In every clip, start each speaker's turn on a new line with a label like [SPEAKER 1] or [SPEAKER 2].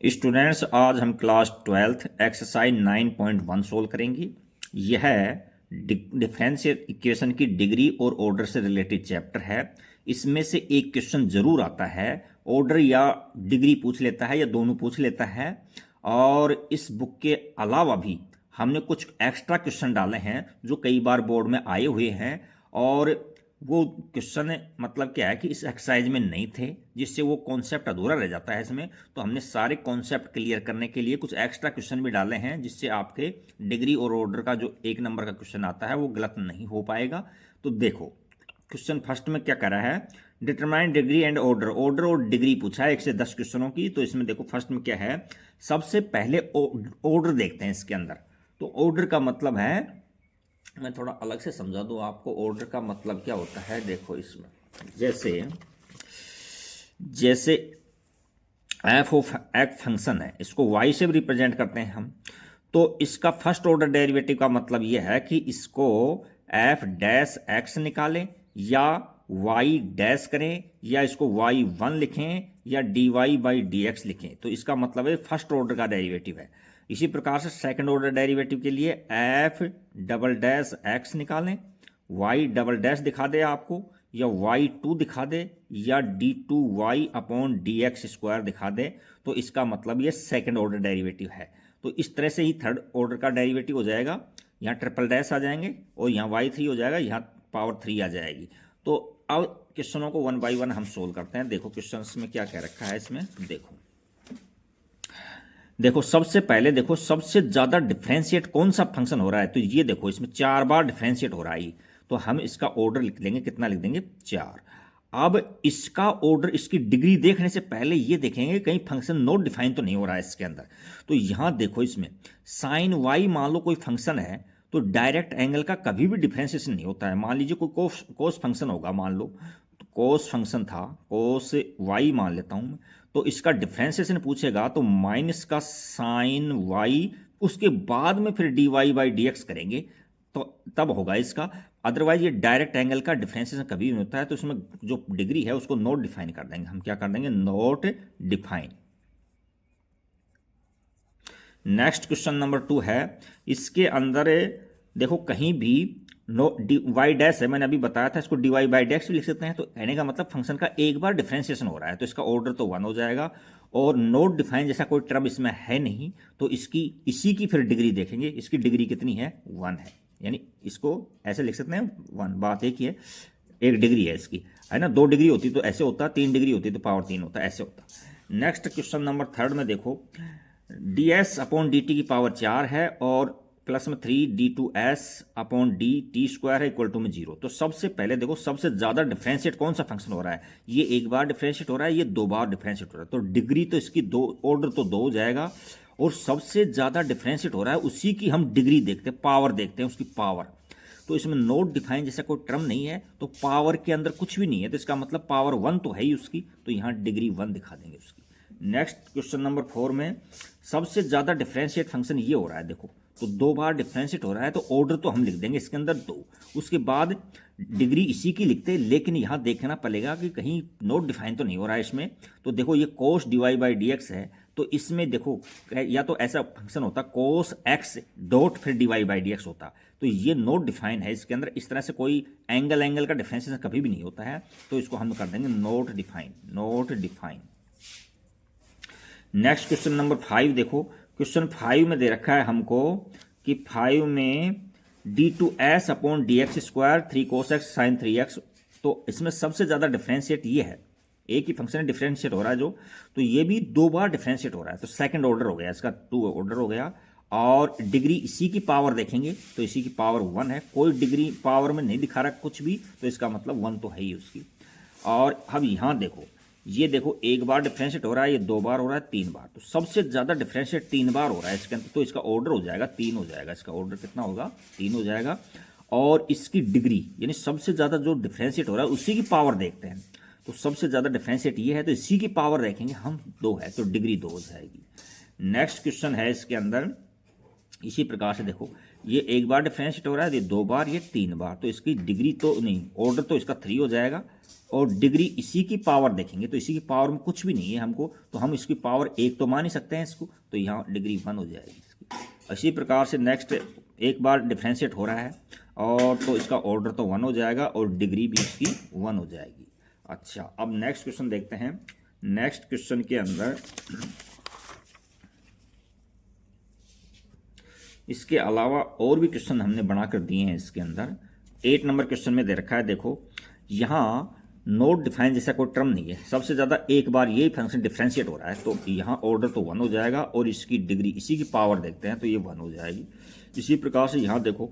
[SPEAKER 1] Students, आज हम class 12th exercise 9.1 solve करेंगे। यह डिफरेंशियल इक्वेशन की डिग्री और ऑर्डर से रिलेटेड चैप्टर है। इसमें से एक क्वेश्चन जरूर आता है, ऑर्डर या डिग्री पूछ लेता है या दोनों पूछ लेता है। और इस बुक के अलावा भी हमने कुछ एक्स्ट्रा क्वेश्चन डाले हैं जो कई बार बोर्ड में आए हुए हैं, और वो क्वेश्चन मतलब क्या है कि इस एक्सरसाइज में नहीं थे, जिससे वो कॉन्सेप्ट अधूरा रह जाता है इसमें। तो हमने सारे कॉन्सेप्ट क्लियर करने के लिए कुछ एक्स्ट्रा क्वेश्चन भी डाले हैं, जिससे आपके डिग्री और ऑर्डर का जो 1 नंबर का क्वेश्चन आता है वो गलत नहीं हो पाएगा। तो देखो क्वेश्चन फर्स्ट में क्या करा है, determine degree and order. Order और डिग्री पूछा है 1 से 10 क्वेश्चनों की। तो इसमें देखो फर्स्ट में क्या है, सबसे पहले ऑर्डर देखते हैं इसके अंदर। तो ऑर्डर का मतलब है, मैं थोड़ा अलग से समझा दूं आपको, ऑर्डर का मतलब क्या होता है। देखो इसमें जैसे जैसे एफ ऑफ एक्स फंक्शन है, इसको वाई से भी रिप्रेजेंट करते हैं हम। तो इसका फर्स्ट ऑर्डर डेरिवेटिव का मतलब यह है कि इसको एफ डैश एक्स निकालें या वाई डैश करें, या इसको वाई वन लिखें या D Y by D X लिखें। तो इसका मतलब है फर्स्ट ऑर्डर का डेरिवेटिव है। इसी प्रकार से सेकंड ऑर्डर डेरिवेटिव के लिए एफ डबल डैश एक्स निकालें, वाई डबल डैश दिखा दे आपको, या वाई टू दिखा दे, या D two Y upon D X square दिखा दे। तो इसका मतलब ये सेकंड ऑर्डर डेरिवेटिव है। तो इस तरह से ही थर्ड ऑर्डर का डेरिवेटिव हो जाएगा। यहाँ ट्रिपल डैश आ जाएंगे और यहाँ वाई थ्री हो जाएगा, यहाँ पावर 3 आ जाएगी। तो अब क्वेश्चनों को 1 बाई 1 हम सोल्व करते हैं। देखो क्वेश्चन में क्या कह रखा है इसमें। देखो सबसे पहले देखो सबसे ज्यादा डिफरेंशिएट कौन सा फंक्शन हो रहा है। तो ये देखो इसमें 4 बार डिफरेंशिएट हो रहा है। तो हम इसका ऑर्डर लिख देंगे, कितना लिख देंगे, 4। अब इसका ऑर्डर, इसकी डिग्री देखने से पहले ये देखेंगे कहीं फंक्शन नॉट डिफाइन तो नहीं हो रहा है इसके अंदर। तो यहां देखो इसमें साइन वाई मान लो कोई फंक्शन है, तो डायरेक्ट एंगल का कभी भी डिफरेंशिएशन नहीं होता है। मान लीजिए कोई कोस फंक्शन होगा, मान लो तो कोस फंक्शन था, कोस वाई मान लेता हूं। तो इसका डिफरेंशिएशन पूछेगा तो माइनस का साइन वाई, उसके बाद में फिर D Y by D X करेंगे तो तब होगा इसका। अदरवाइज ये डायरेक्ट एंगल का डिफरेंशिएशन कभी नहीं होता है। तो इसमें जो डिग्री है उसको नोट डिफाइन कर देंगे हम। क्या कर देंगे, note define. Next question number 2 है, इसके अंदर देखो कहीं भी नो डी वाई डैश है, मैंने अभी बताया था, इसको डी वाई बाई डैश भी लिख सकते हैं। तो कहने का मतलब फंक्शन का एक बार डिफरेंशिएशन हो रहा है, तो इसका ऑर्डर तो 1 हो जाएगा। और नोट डिफाइन जैसा कोई टर्म इसमें है नहीं, तो इसी की फिर डिग्री देखेंगे। इसकी डिग्री कितनी है, 1 है। यानी इसको ऐसे लिख सकते हैं 1, बात एक ही है, एक डिग्री है इसकी, है ना। 2 डिग्री होती तो ऐसे होता, 3 डिग्री होती तो पावर 3 होता, ऐसे होता। नेक्स्ट क्वेश्चन नंबर 3 में देखो D S upon D T की पावर 4 है, और प्लस में 3 D two S upon D T square है इक्वल टू में 0। तो सबसे पहले देखो सबसे ज्यादा डिफरेंशिएट कौन सा फंक्शन हो रहा है। ये एक बार डिफरेंशिएट हो रहा है, ये 2 बार डिफरेंशिएट हो रहा है। तो डिग्री तो इसकी 2, ऑर्डर तो 2 हो जाएगा। और सबसे ज्यादा डिफरेंशिएट हो रहा है, उसी की हम डिग्री देखते हैं, पावर देखते हैं, उसकी पावर। तो इसमें नोट डिफाइन जैसा कोई टर्म नहीं है, तो पावर के अंदर कुछ भी नहीं है, तो इसका मतलब पावर 1 तो है ही उसकी। तो यहाँ डिग्री 1 दिखा देंगे उसकी। नेक्स्ट क्वेश्चन नंबर 4 में सबसे ज्यादा डिफरेंशिएट फंक्शन ये हो रहा है। देखो तो 2 बार डिफरेंशिएट हो रहा है, तो ऑर्डर तो हम लिख देंगे इसके अंदर 2। उसके बाद डिग्री इसी की लिखते हैं, लेकिन यहाँ देखना पड़ेगा कि कहीं नोट डिफाइन तो नहीं हो रहा है इसमें। तो देखो ये cos D Y by D X है, तो इसमें देखो या तो ऐसा फंक्शन होता कोस एक्स डॉट फिर D Y by D X होता। तो ये नोट डिफाइन है इसके अंदर। इस तरह से कोई एंगल का डिफरेंशिएशन कभी भी नहीं होता है, तो इसको हम कर देंगे note define, note define. Next question number 5 देखो, क्वेश्चन 5 में दे रखा है हमको कि 5 में D two S upon D X square 3 cos X sine 3x। तो इसमें सबसे ज्यादा डिफरेंशिएट ये है, एक ही फंक्शन डिफरेंशिएट हो रहा है जो, तो ये भी 2 बार डिफरेंशिएट हो रहा है। तो सेकंड ऑर्डर हो गया इसका, 2 ऑर्डर हो गया। और डिग्री इसी की पावर देखेंगे, तो इसी की पावर 1 है। कोई डिग्री पावर में नहीं दिखा रहा कुछ भी, तो इसका मतलब 1 तो है ही उसकी। और अब यहाँ देखो, ये देखो एक बार डिफरेंशिएट हो रहा है, ये 2 बार हो रहा है, 3 बार। तो सबसे ज्यादा डिफरेंशिएट 3 बार हो रहा है इसके अंदर, तो इसका ऑर्डर हो जाएगा 3 हो जाएगा। इसका ऑर्डर कितना होगा, 3 हो जाएगा। और इसकी डिग्री यानी सबसे ज्यादा जो डिफरेंशिएट हो रहा है उसी की पावर देखते हैं। तो सबसे ज्यादा डिफरेंशिएट ये है, तो इसी की पावर देखेंगे हम, 2 है, तो डिग्री 2 हो जाएगी। नेक्स्ट क्वेश्चन है इसके अंदर, इसी प्रकार से देखो, ये एक बार डिफरेंशिएट हो रहा है, ये 2 बार, ये 3 बार, तो इसकी डिग्री तो नहीं, ऑर्डर तो इसका 3 हो जाएगा, और डिग्री इसी की पावर देखेंगे तो इसी की पावर में कुछ भी नहीं है हमको, तो हम इसकी पावर 1 तो मान ही सकते हैं इसको, तो यहाँ डिग्री 1 हो जाएगी इसकी। इसी प्रकार से नेक्स्ट, एक बार डिफरेंशिएट हो रहा है और तो इसका ऑर्डर तो 1 हो जाएगा और डिग्री भी इसकी 1 हो जाएगी। अच्छा, अब नेक्स्ट क्वेश्चन देखते हैं। नेक्स्ट क्वेश्चन के अंदर इसके अलावा और भी क्वेश्चन हमने बनाकर दिए हैं इसके अंदर। 8 नंबर क्वेश्चन में दे रखा है, देखो यहाँ नोट डिफाइन जैसा कोई टर्म नहीं है, सबसे ज़्यादा एक बार ये फंक्शन डिफरेंशिएट हो रहा है, तो यहाँ ऑर्डर तो 1 हो जाएगा और इसकी डिग्री इसी की पावर देखते हैं तो ये 1 हो जाएगी। इसी प्रकार से यहाँ देखो,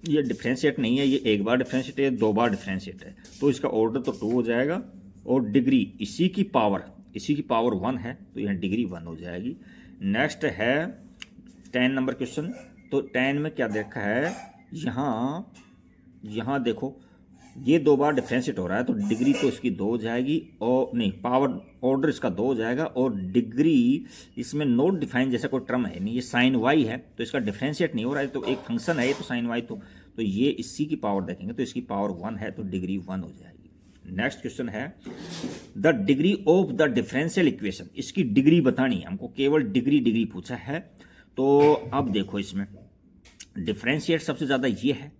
[SPEAKER 1] ये डिफरेंशिएट नहीं है, ये एक बार डिफरेंशिएट है, 2 बार डिफरेंशिएट है, तो इसका ऑर्डर तो 2 हो जाएगा और डिग्री इसी की पावर 1 है, तो यहाँ डिग्री 1 हो जाएगी। नेक्स्ट है 10 नंबर क्वेश्चन। तो 10 में क्या देखा है, यहाँ देखो ये 2 बार डिफरेंशिएट हो रहा है, तो डिग्री तो इसकी 2 हो जाएगी, और नहीं, पावर ऑर्डर इसका 2 हो जाएगा, और डिग्री इसमें नोट डिफाइन जैसा कोई टर्म है नहीं, ये साइन वाई है, तो इसका डिफरेंशिएट नहीं हो रहा है, तो एक फंक्शन है ये तो साइन वाई, तो ये इसी की पावर देखेंगे तो इसकी पावर 1 है, तो डिग्री 1 हो जाएगी। नेक्स्ट क्वेश्चन है the degree of the differential equation. इसकी डिग्री बतानी है हमको, केवल डिग्री पूछा है। तो अब देखो, इसमें डिफरेंशिएट सबसे ज़्यादा ये है,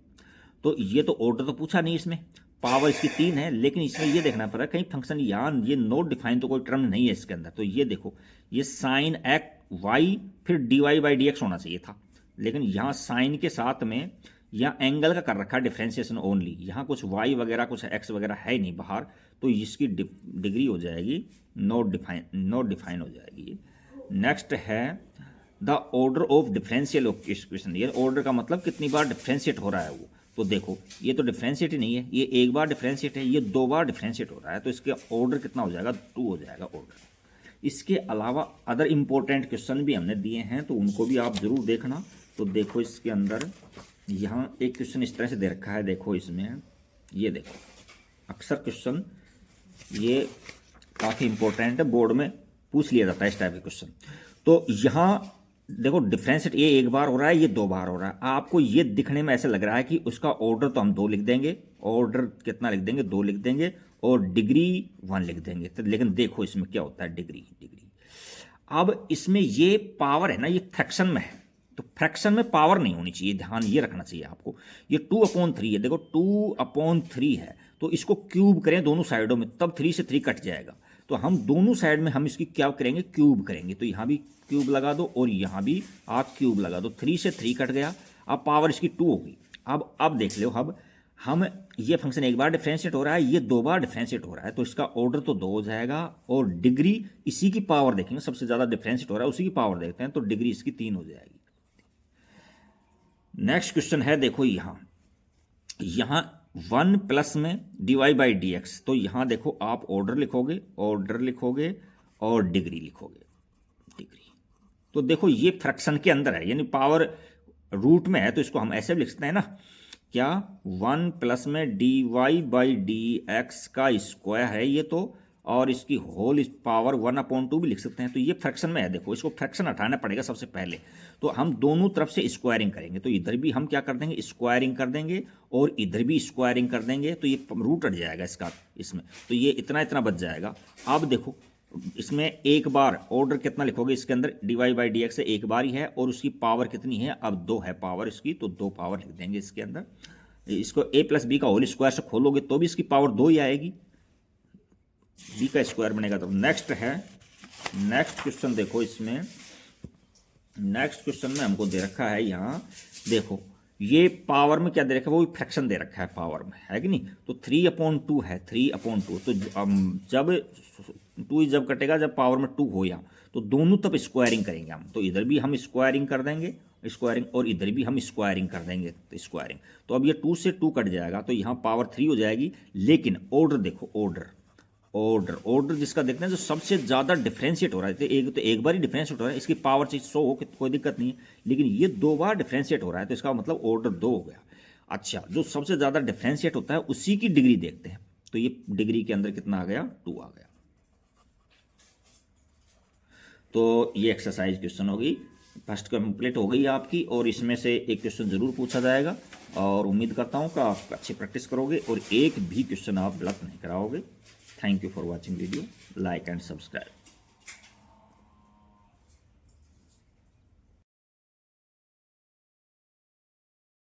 [SPEAKER 1] तो ये तो ऑर्डर तो पूछा नहीं, इसमें पावर इसकी 3 है, लेकिन इसमें ये देखना पड़ा कहीं फंक्शन यहाँ ये नोट डिफाइन तो कोई टर्म नहीं है इसके अंदर, तो ये देखो, ये साइन एक्स वाई फिर D Y by D X होना चाहिए था, लेकिन यहाँ साइन के साथ में यहाँ एंगल का कर रखा है डिफरेंशिएशन ओनली, यहाँ कुछ वाई वगैरह कुछ एक्स वगैरह है ही नहीं बाहर, तो इसकी डिग्री हो जाएगी नोट डिफाइन हो जाएगी। नेक्स्ट है the order of differential equation. ये ऑर्डर का मतलब कितनी बार डिफरेंशिएट हो रहा है वो, तो देखो ये तो डिफरेंशिएट ही नहीं है, ये एक बार डिफरेंशिएट है, ये 2 बार डिफरेंशिएट हो रहा है, तो इसके ऑर्डर कितना हो जाएगा, 2 हो जाएगा ऑर्डर। इसके अलावा अदर इंपॉर्टेंट क्वेश्चन भी हमने दिए हैं, तो उनको भी आप जरूर देखना। तो देखो इसके अंदर यहाँ एक क्वेश्चन इस तरह से दे रखा है, देखो इसमें ये देखो, अक्सर क्वेश्चन ये काफ़ी इंपॉर्टेंट है, बोर्ड में पूछ लिया जाता है इस टाइप के क्वेश्चन। तो यहाँ देखो डिफरेंशिएट ये एक बार हो रहा है, ये 2 बार हो रहा है, आपको ये दिखने में ऐसा लग रहा है कि उसका ऑर्डर तो हम 2 लिख देंगे, ऑर्डर कितना लिख देंगे, 2 लिख देंगे, और डिग्री 1 लिख देंगे, तो लेकिन देखो इसमें क्या होता है, डिग्री अब इसमें ये पावर है ना, ये फ्रैक्शन में है, तो फ्रैक्शन में पावर नहीं होनी चाहिए, ध्यान ये रखना चाहिए आपको। ये 2/3 है, देखो 2/3 है, तो इसको क्यूब करें दोनों साइडों में, तब 3 से 3 कट जाएगा, तो हम दोनों साइड में हम इसकी क्या करेंगे, क्यूब करेंगे, तो यहाँ भी क्यूब लगा दो और यहाँ भी आप क्यूब लगा दो, 3 से 3 कट गया, अब पावर इसकी 2 होगी। अब देख लो, अब हम ये फंक्शन एक बार डिफरेंशिएट हो रहा है, ये 2 बार डिफरेंशिएट हो रहा है, तो इसका ऑर्डर तो 2 हो जाएगा, और डिग्री इसी की पावर देखेंगे, सबसे ज़्यादा डिफरेंशिएट हो रहा है उसी की पावर देखते हैं, तो डिग्री इसकी 3 हो जाएगी। नेक्स्ट क्वेश्चन है, देखो यहाँ 1 प्लस में D Y by D X, तो यहाँ देखो आप ऑर्डर लिखोगे और डिग्री लिखोगे, तो देखो ये फ्रैक्शन के अंदर है, यानी पावर रूट में है, तो इसको हम ऐसे भी लिख सकते हैं ना, क्या 1 प्लस में D Y by D X का स्क्वायर है ये, तो और इसकी होल पावर 1/2 भी लिख सकते हैं, तो ये फ्रैक्शन में है। देखो इसको फ्रैक्शन हटाना पड़ेगा सबसे पहले, तो हम दोनों तरफ से स्क्वायरिंग करेंगे, तो इधर भी हम क्या कर देंगे, स्क्वायरिंग कर देंगे, और इधर भी स्क्वायरिंग कर देंगे, तो ये रूट हट जाएगा इसका इसमें, तो ये इतना बच जाएगा। अब देखो इसमें एक बार ऑर्डर कितना लिखोगे, इसके अंदर D Y by D X एक बार ही है, और उसकी पावर कितनी है, अब 2 है पावर इसकी, तो 2 पावर लिख देंगे इसके अंदर। इसको a प्लस बी का होल स्क्वायर से खोलोगे तो भी इसकी पावर 2 ही आएगी, b का स्क्वायर बनेगा। तो नेक्स्ट क्वेश्चन देखो, इसमें नेक्स्ट क्वेश्चन में हमको दे रखा है, यहाँ देखो ये पावर में क्या दे रखा है, वो भी फ्रैक्शन दे रखा है पावर में, है कि नहीं, तो 3/2 है, 3/2, तो जब 2 जब कटेगा जब पावर में 2 हो, यहाँ तो दोनों तब स्क्वायरिंग करेंगे हम, तो इधर भी हम स्क्वायरिंग कर देंगे और इधर भी हम स्क्वायरिंग कर देंगे, तो स्क्वायरिंग, तो अब ये 2 से 2 कट जाएगा, तो यहाँ पावर 3 हो जाएगी। लेकिन ऑर्डर देखो, ऑर्डर जिसका देखते हैं जो सबसे ज़्यादा डिफरेंशिएट हो रहा है, तो एक बार ही डिफरेंशिएट हो रहा है, इसकी पावर से 100 हो कोई दिक्कत नहीं है, लेकिन ये 2 बार डिफरेंशिएट हो रहा है, तो इसका मतलब ऑर्डर 2 हो गया। अच्छा, जो सबसे ज़्यादा डिफरेंशिएट होता है उसी की डिग्री देखते हैं, तो ये डिग्री के अंदर कितना आ गया, 2 आ गया। तो ये एक्सरसाइज क्वेश्चन होगी फर्स्ट कंप्लीट हो गई आपकी, और इसमें से एक क्वेश्चन ज़रूर पूछा जाएगा, और उम्मीद करता हूँ कि आप अच्छी प्रैक्टिस करोगे और एक भी क्वेश्चन आप गलत नहीं कराओगे। Thank you for watching video, like and subscribe.